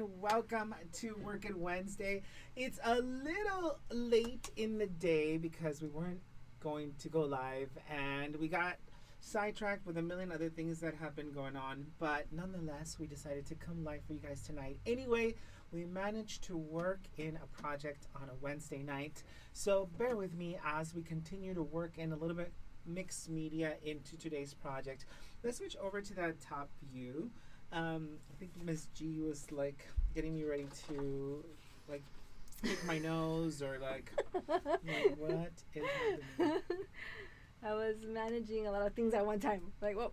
welcome to Workin' Wednesday. It's a little late in the day because we weren't going to go live and we got sidetracked with a million other things that have been going on, but nonetheless, we decided to come live for you guys tonight. Anyway, we managed to work in a project on a Wednesday night, so bear with me as we continue to work in a little bit mixed media into today's project. Let's switch over to that top view. I think Miss G was like getting me ready to like pick my nose or like what is happening? I was managing a lot of things at one time. Like, whoa. All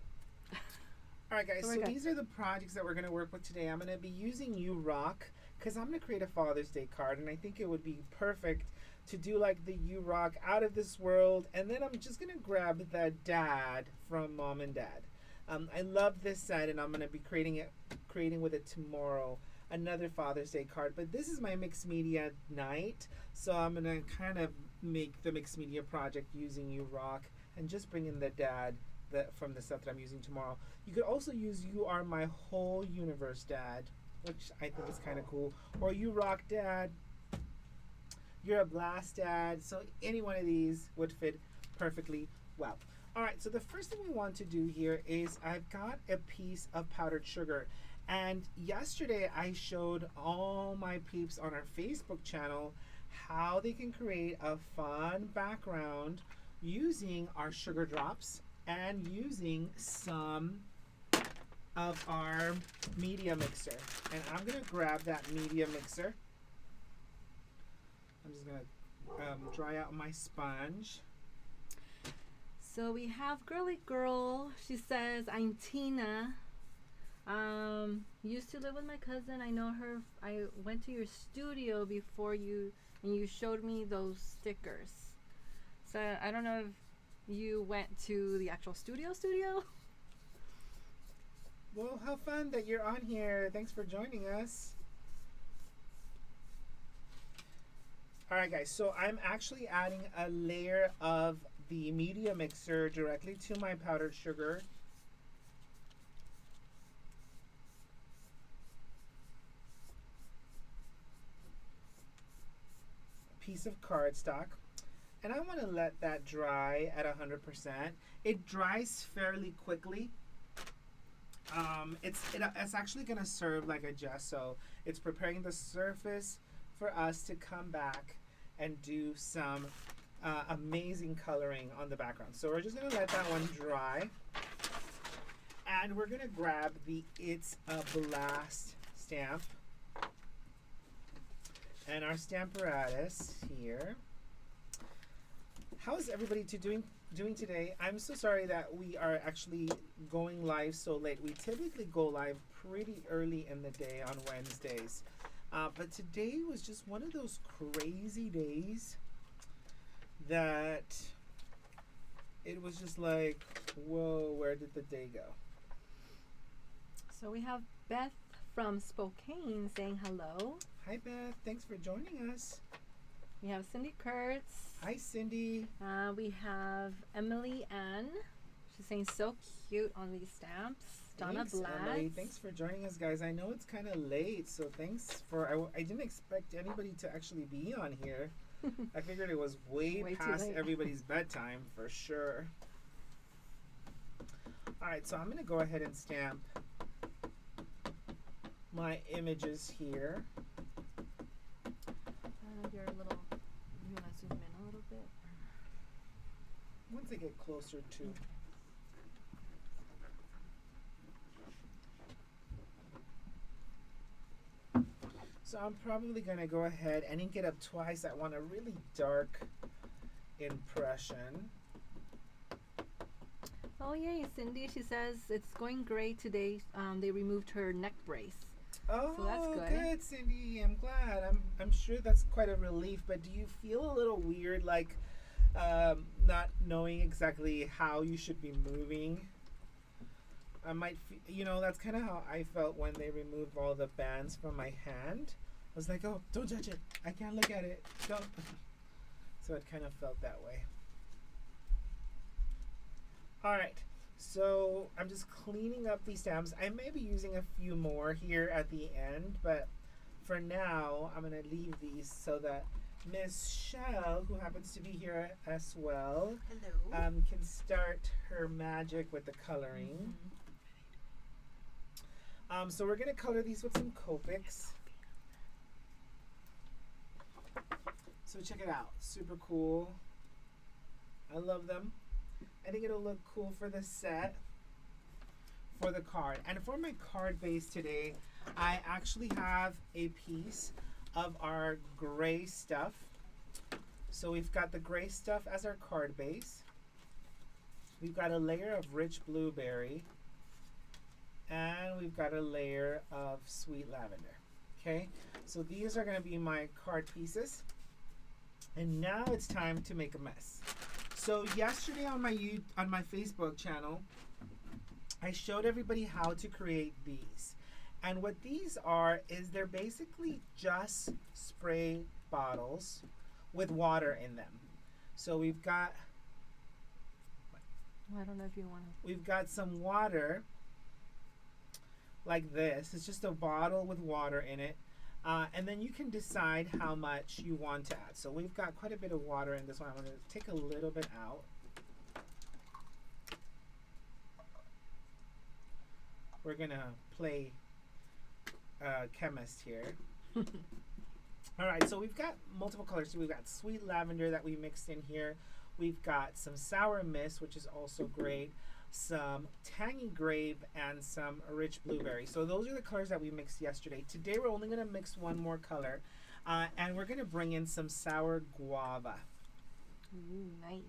right, guys. Oh my So God. these are the projects that we're going to work with today. I'm going to be using You Rock because I'm going to create a Father's Day card, and I think it would be perfect to do like the You Rock Out of This World, and then I'm just going to grab the dad from Mom and Dad. I love this set, and I'm going to be creating with it tomorrow another Father's Day card. But this is my mixed media night, so I'm going to kind of make the mixed media project using You Rock and just bring in the dad from the stuff that I'm using tomorrow. You could also use You Are My Whole Universe Dad, which I think is kind of cool, or You Rock Dad, You're a Blast Dad. So any one of these would fit perfectly well. All right, so the first thing we want to do here is I've got a piece of powdered sugar. And yesterday I showed all my peeps on our Facebook channel how they can create a fun background using our sugar drops and using some of our media mixer. And I'm going to grab that media mixer. I'm just going to dry out my sponge. So we have Girly Girl. She says, I'm Tina. Used to live with my cousin. I know her. I went to your studio before you, and you showed me those stickers. So I don't know if you went to the actual studio. Well, how fun that you're on here. Thanks for joining us. All right, guys. So I'm actually adding a layer of the media mixer directly to my powdered sugar. A piece of cardstock. And I want to let that dry at 100%. It dries fairly quickly. It's actually going to serve like a gesso. It's preparing the surface for us to come back and do some amazing coloring on the background. So we're just going to let that one dry. And we're going to grab the It's a Blast stamp. And our Stamparatus here. How is everybody doing today? I'm so sorry that we are actually going live so late. We typically go live pretty early in the day on Wednesdays. But today was just one of those crazy days that it was just like, whoa, where did the day go? So we have Beth from Spokane saying hello. Hi, Beth. Thanks for joining us. We have Cindy Kurtz. Hi, Cindy. We have Emily Ann. She's saying so cute on these stamps. Donna Thanks, Blatt. Emily. Thanks for joining us, guys. I know it's kind of late, so thanks for. I didn't expect anybody to actually be on here. I figured it was way Way too past late. everybody's bedtime for sure. All right, so I'm going to go ahead and stamp my images here. Your little. You want to zoom in a little bit? Once I get closer to. So I'm probably going to go ahead and ink it up twice. I want a really dark impression. Oh yay, Cindy. She says it's going great today. They removed her neck brace. Oh, So that's good. Cindy. I'm glad. I'm sure that's quite a relief. But do you feel a little weird, like not knowing exactly how you should be moving? I might, that's kind of how I felt when they removed all the bands from my hand. I was like, oh, don't touch it. I can't look at it. Don't. So it kind of felt that way. All right. So I'm just cleaning up these stamps. I may be using a few more here at the end, but for now, I'm going to leave these so that Miss Shell, who happens to be here as well, Hello. can start her magic with the coloring. So we're going to color these with some Copics. So check it out. Super cool. I love them. I think it'll look cool for the set, for the card. And for my card base today, I actually have a piece of our gray stuff. So we've got the gray stuff as our card base. We've got a layer of rich blueberry. And we've got a layer of sweet lavender. Okay, so these are going to be my card pieces. And now it's time to make a mess. So yesterday on my Facebook channel, I showed everybody how to create these. And what these are is they're basically just spray bottles with water in them. So we've got I don't know if you want to. we've got some water like this. It's just a bottle with water in it. And then you can decide how much you want to add. So we've got quite a bit of water in this one. I'm going to take a little bit out. We're going to play chemist here. All right, so we've got multiple colors. So we've got sweet lavender that we mixed in here. We've got some sour mist, which is also great. Some tangy grape and some rich blueberry. So those are the colors that we mixed yesterday. Today we're only going to mix one more color, and we're going to bring in some sour guava. Ooh, nice.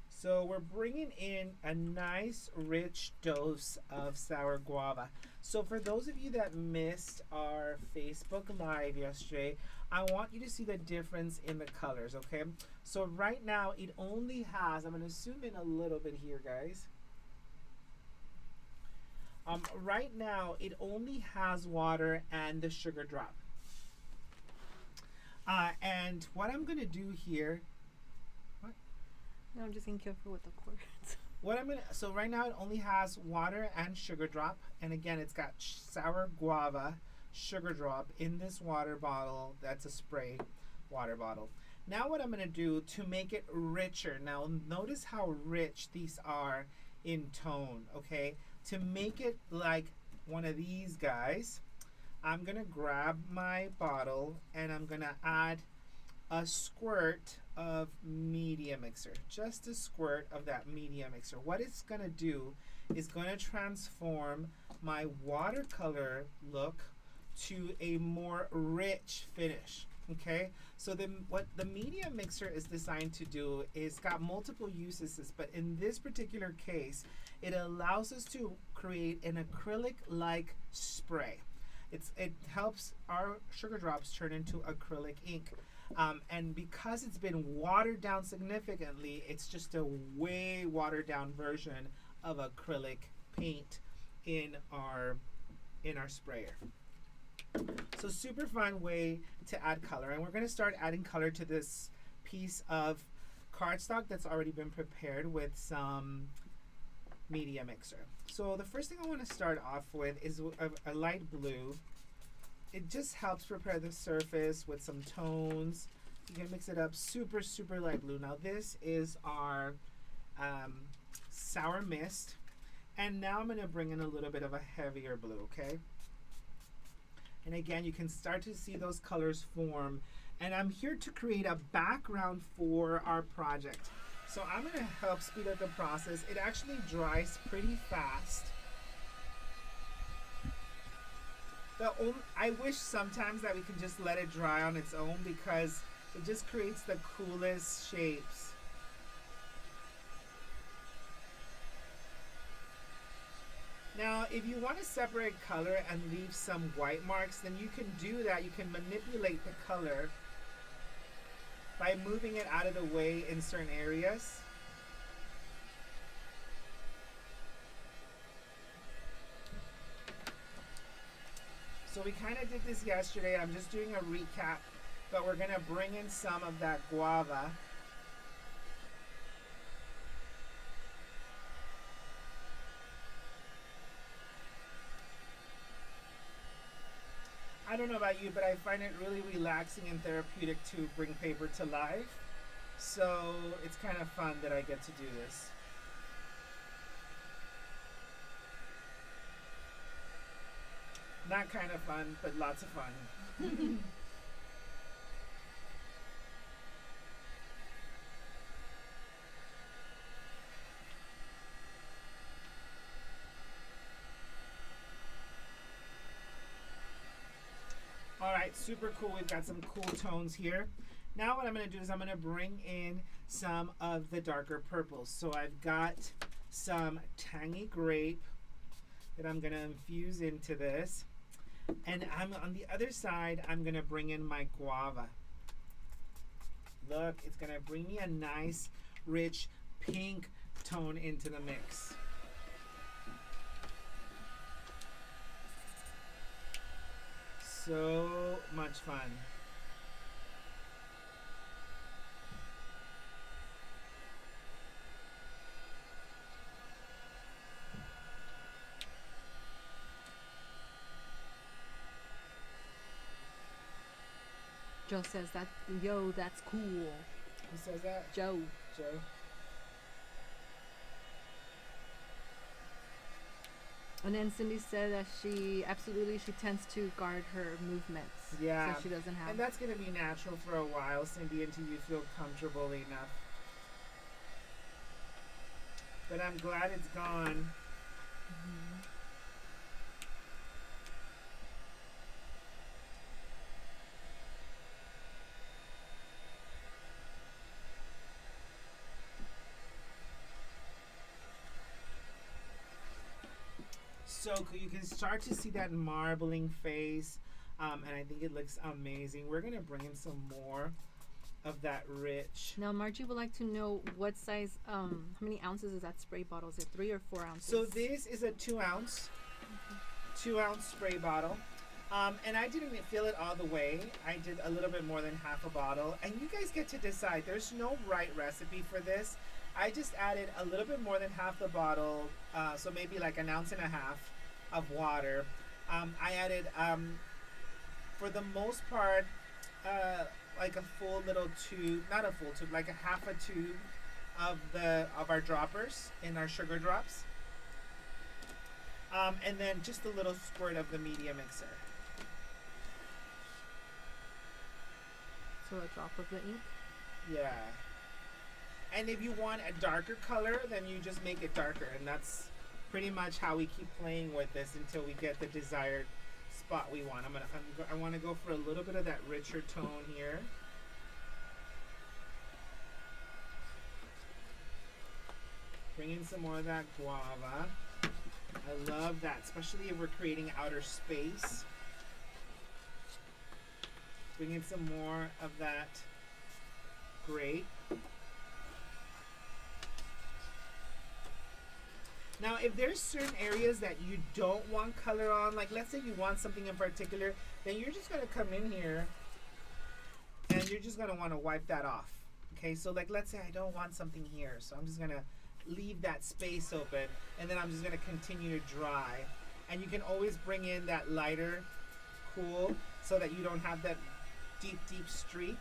So we're bringing in a nice rich dose of sour guava. So for those of you that missed our Facebook Live yesterday, I want you to see the difference in the colors, okay? So right now it only has, I'm going to zoom in a little bit here, guys. Right now, it only has water and the sugar drop. And what I'm going to do here, No, I'm just being careful with the cords. so right now it only has water and sugar drop. And again, it's got sour guava, sugar drop in this water bottle. That's a spray water bottle. Now what I'm going to do to make it richer, now notice how rich these are in tone, okay? To make it like one of these guys, I'm going to grab my bottle and I'm going to add a squirt of media mixer. Just a squirt of that media mixer. What it's going to do is going to transform my watercolor look to a more rich finish. Okay, so what the media mixer is designed to do is got multiple uses, but in this particular case, it allows us to create an acrylic-like spray. It helps our sugar drops turn into acrylic ink. And because it's been watered down significantly, it's just a way watered down version of acrylic paint in our sprayer. So super fun way to add color. And we're going to start adding color to this piece of cardstock that's already been prepared with some media mixer. So the first thing I want to start off with is a light blue. It just helps prepare the surface with some tones. You can mix it up super, super light blue. Now this is our sour mist. And now I'm going to bring in a little bit of a heavier blue, okay? And again, you can start to see those colors form. And I'm here to create a background for our project. So I'm going to help speed up the process. It actually dries pretty fast. I wish sometimes that we can just let it dry on its own because it just creates the coolest shapes. Now, if you want to separate color and leave some white marks, then you can do that. You can manipulate the color by moving it out of the way in certain areas. So we kind of did this yesterday. I'm just doing a recap, but we're going to bring in some of that guava. I don't know about you, but I find it really relaxing and therapeutic to bring paper to life. So it's kind of fun that I get to do this. Not kind of fun, but lots of fun. All right, super cool. We've got some cool tones here. Now what I'm going to do is I'm going to bring in some of the darker purples. So I've got some tangy grape that I'm going to infuse into this. And I'm on the other side, I'm going to bring in my guava. Look, it's going to bring me a nice, rich pink tone into the mix. So much fun. Joe says that, yo, that's cool. Who says that? Joe. Joe. And then Cindy said that she tends to guard her movements. Yeah. So she doesn't have. And that's going to be natural for a while, Cindy, until you feel comfortable enough. But I'm glad it's gone. Mm-hmm. So cool. You can start to see that marbling face, and I think it looks amazing. We're gonna bring in some more of that rich. Now Margie would like to know what size, how many ounces is that spray bottle? Is it 3 or 4 ounces? So this is a 2-ounce, 2-ounce spray bottle, and I didn't fill it all the way. I did a little bit more than half a bottle, and you guys get to decide. There's no right recipe for this. I just added a little bit more than half the bottle, so maybe like 1.5 ounces of water. I added, for the most part, like a full little tube, not a full tube, like a half a tube of our droppers in our sugar drops, and then just a little squirt of the media mixer. So a drop of the ink. Yeah. And if you want a darker color, then you just make it darker, and that's pretty much how we keep playing with this until we get the desired spot we want. I want to go for a little bit of that richer tone here. Bring in some more of that guava. I love that, especially if we're creating outer space. Bring in some more of that grape. Now, if there's certain areas that you don't want color on, like let's say you want something in particular, then you're just going to come in here and you're just going to want to wipe that off. Okay, so like let's say I don't want something here, so I'm just going to leave that space open, and then I'm just going to continue to dry. And you can always bring in that lighter cool so that you don't have that deep streak.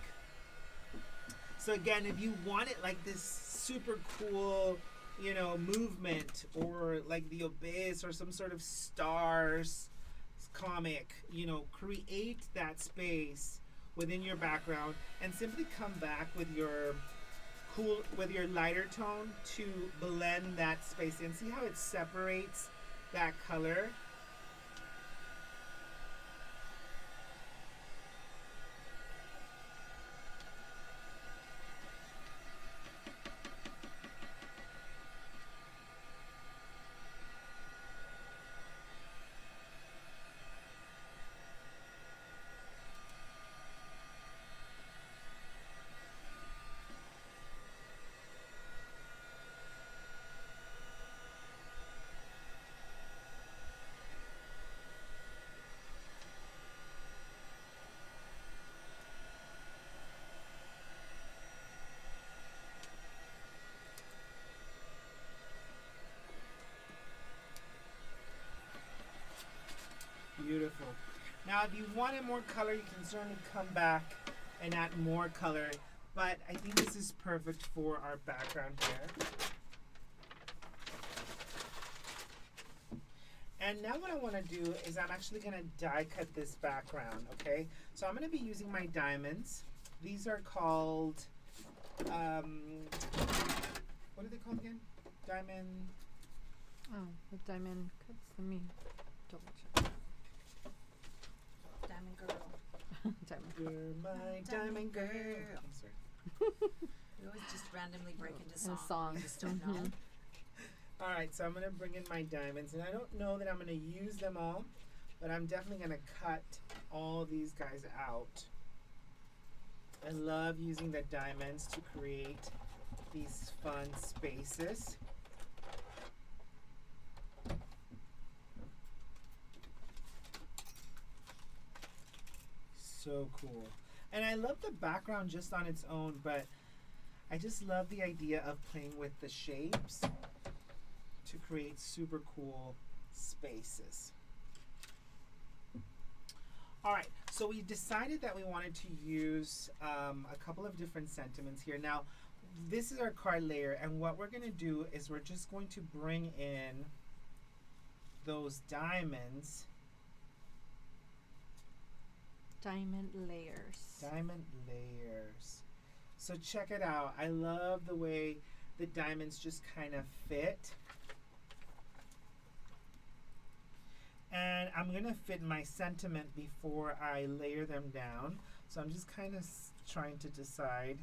So again, if you want it like this super cool, you know, movement, or like the Abyss or some sort of stars comic, you know, create that space within your background and simply come back with your lighter tone to blend that space in. See how it separates that color? Now, if you wanted more color, you can certainly come back and add more color. But I think this is perfect for our background here. And now what I want to do is I'm actually going to die cut this background, okay? So I'm going to be using my diamonds. These are called, what are they called again? Diamond. Oh, the diamond cuts. Let me double check. Diamond girl. Diamond. You're my diamond girl. I'm sorry. We always just randomly break into And song. song. We just don't know. All right, so I'm going to bring in my diamonds. And I don't know that I'm going to use them all, but I'm definitely going to cut all these guys out. I love using the diamonds to create these fun spaces. So cool. And I love the background just on its own, but I just love the idea of playing with the shapes to create super cool spaces. All right, so we decided that we wanted to use a couple of different sentiments here. Now, this is our card layer, and what we're going to do is we're just going to bring in those diamonds. Diamond layers. Diamond layers. So check it out. I love the way the diamonds just kind of fit. And I'm going to fit my sentiment before I layer them down. So I'm just kind of trying to decide.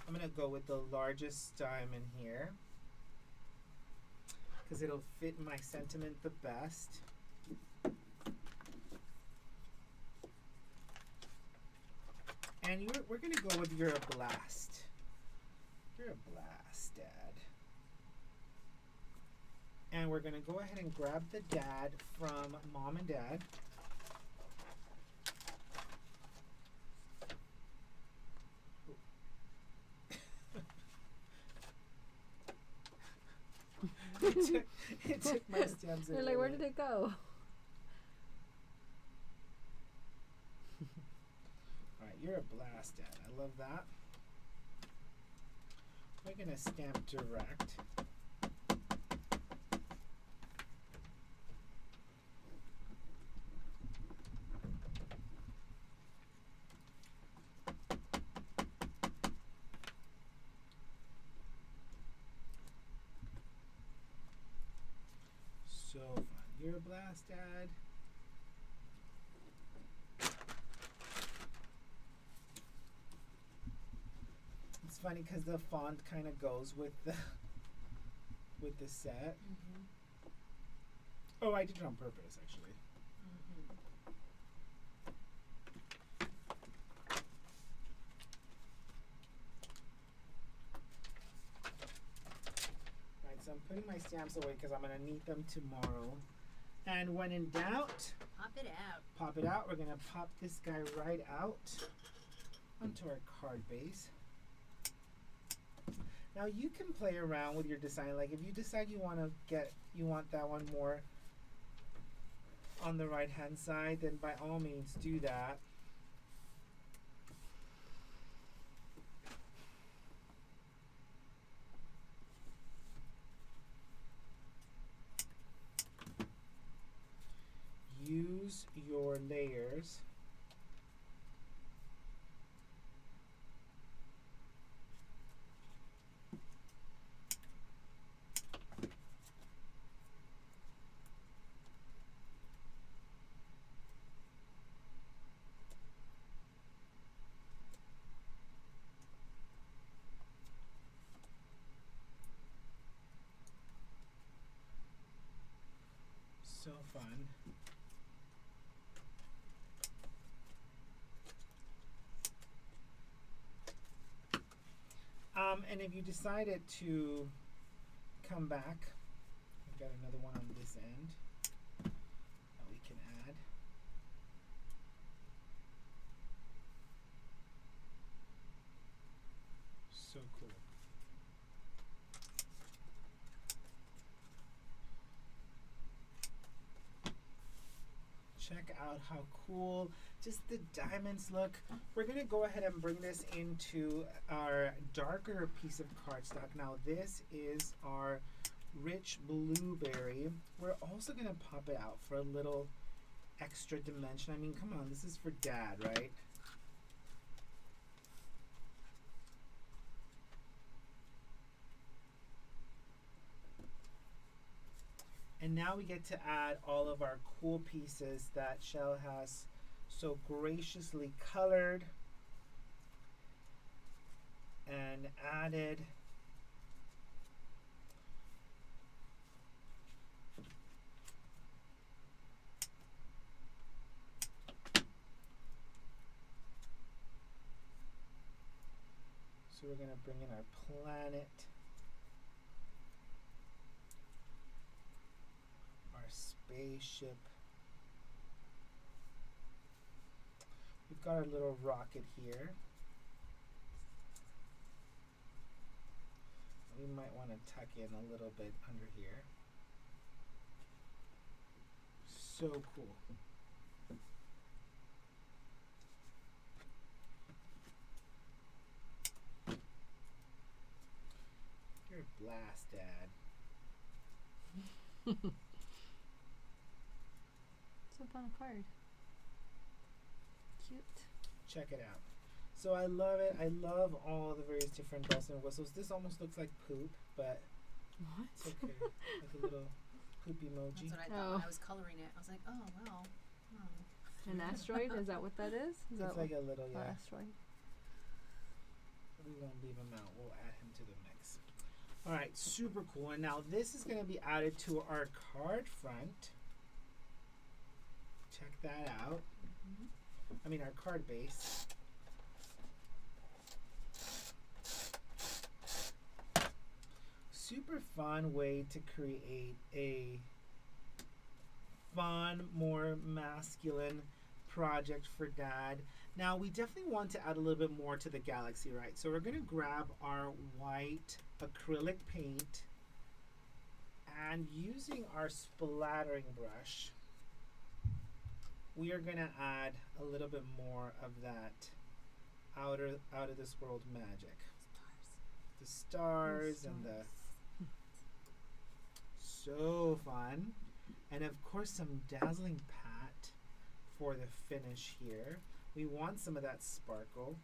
I'm going to go with the largest diamond here, because it'll fit my sentiment the best. And we're going to go with You're a Blast. You're a blast, Dad. And we're going to go ahead and grab the dad from Mom and Dad. it took my stamps. You're like, where did it go? Alright, You're a blast, Dad. I love that. We're going to stamp direct. So fun. You're a blast, Dad. It's funny because the font kind of goes with the set. Mm-hmm. Oh, I did it on purpose, actually. Mm-hmm. Right, so I'm putting my stamps away because I'm going to need them tomorrow. And when in doubt, Pop it out. pop it out. We're going to pop this guy right out onto our card base. Now you can play around with your design. Like if you decide you want that one more on the right hand side, then by all means do that. Use your layers. So fun. And if you decided to come back, I've got another one on this end that we can add. So cool. Check out how cool just the diamonds look. We're going to go ahead and bring this into our darker piece of cardstock. Now this is our rich blueberry. We're also going to pop it out for a little extra dimension. I mean, come on, this is for Dad, right? And now we get to add all of our cool pieces that Shell has so graciously colored and added. So we're going to bring in our planet. Spaceship. We've got our little rocket here. We might want to tuck in a little bit under here. So cool. You're a blast, Dad. So fun card. Cute. Check it out. So I love it. I love all the various different bells and whistles. This almost looks like poop, but What? it's okay. Like a little poop emoji. That's what I thought when I was coloring it. I was like, oh, well. Oh. An asteroid? Is that what that is? Is that It's like a little, what- yeah. asteroid? We won't leave him out. We'll add him to the mix. All right, super cool. And now this is going to be added to our card front. Check that out. I mean, our card base. Super fun way to create a fun, more masculine project for Dad. Now, we definitely want to add a little bit more to the galaxy, right? So we're going to grab our white acrylic paint and using our splattering brush, we are going to add a little bit more of that out of this world magic. The stars and the so fun. And of course some dazzling pat for the finish here. We want some of that sparkle.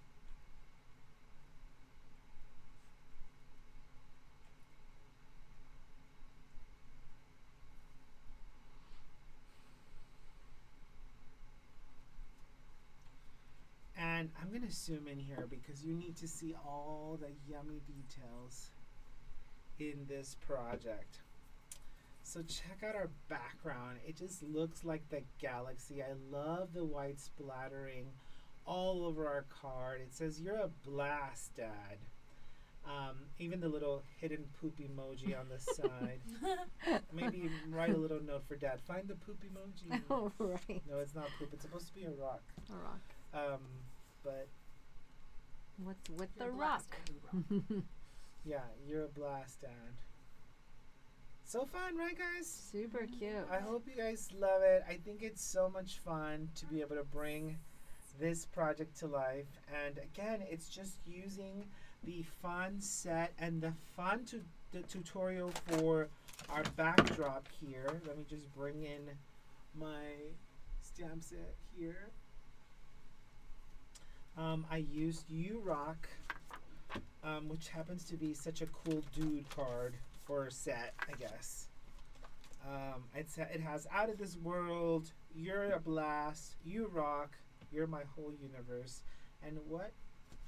And I'm going to zoom in here because you need to see all the yummy details in this project. So check out our background. It just looks like the galaxy. I love the white splattering all over our card. It says, "You're a blast, Dad." Even the little hidden poop emoji on the side. Maybe write a little note for Dad. Find the poop emoji. Oh, right. No, it's not poop. It's supposed to be a rock. A rock. But What's with You're the blessed rock? and you rock. yeah, you're a blast, Dad. So fun, right, guys? Super cute. I hope you guys love it. I think it's so much fun to be able to bring this project to life. And again, it's just using the fun set and the fun the tutorial for our backdrop here. Let me just bring in my stamp set here. I used U-Rock, which happens to be such a cool dude card or set, I guess. It has Out of This World, You're a Blast, You Rock, You're My Whole Universe. And what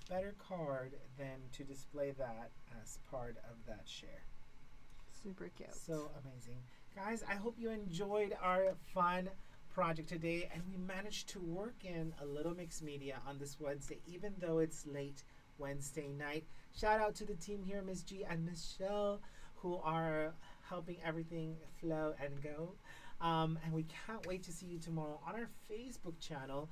better card than to display that as part of that share? Super cute. So amazing. Guys, I hope you enjoyed our fun project today and we managed to work in a little mixed media on this Wednesday, even though it's late Wednesday night. Shout out to the team here, Miss G and Miss Shell, who are helping everything flow and go. And we can't wait to see you tomorrow on our Facebook channel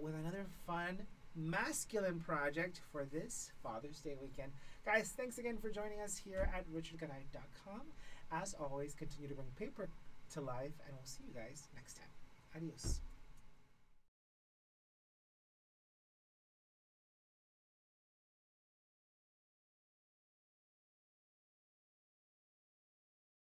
with another fun masculine project for this Father's Day weekend. Guys, thanks again for joining us here at richardgaray.com. As always, continue to bring paper to life, and we'll see you guys next time. Adios.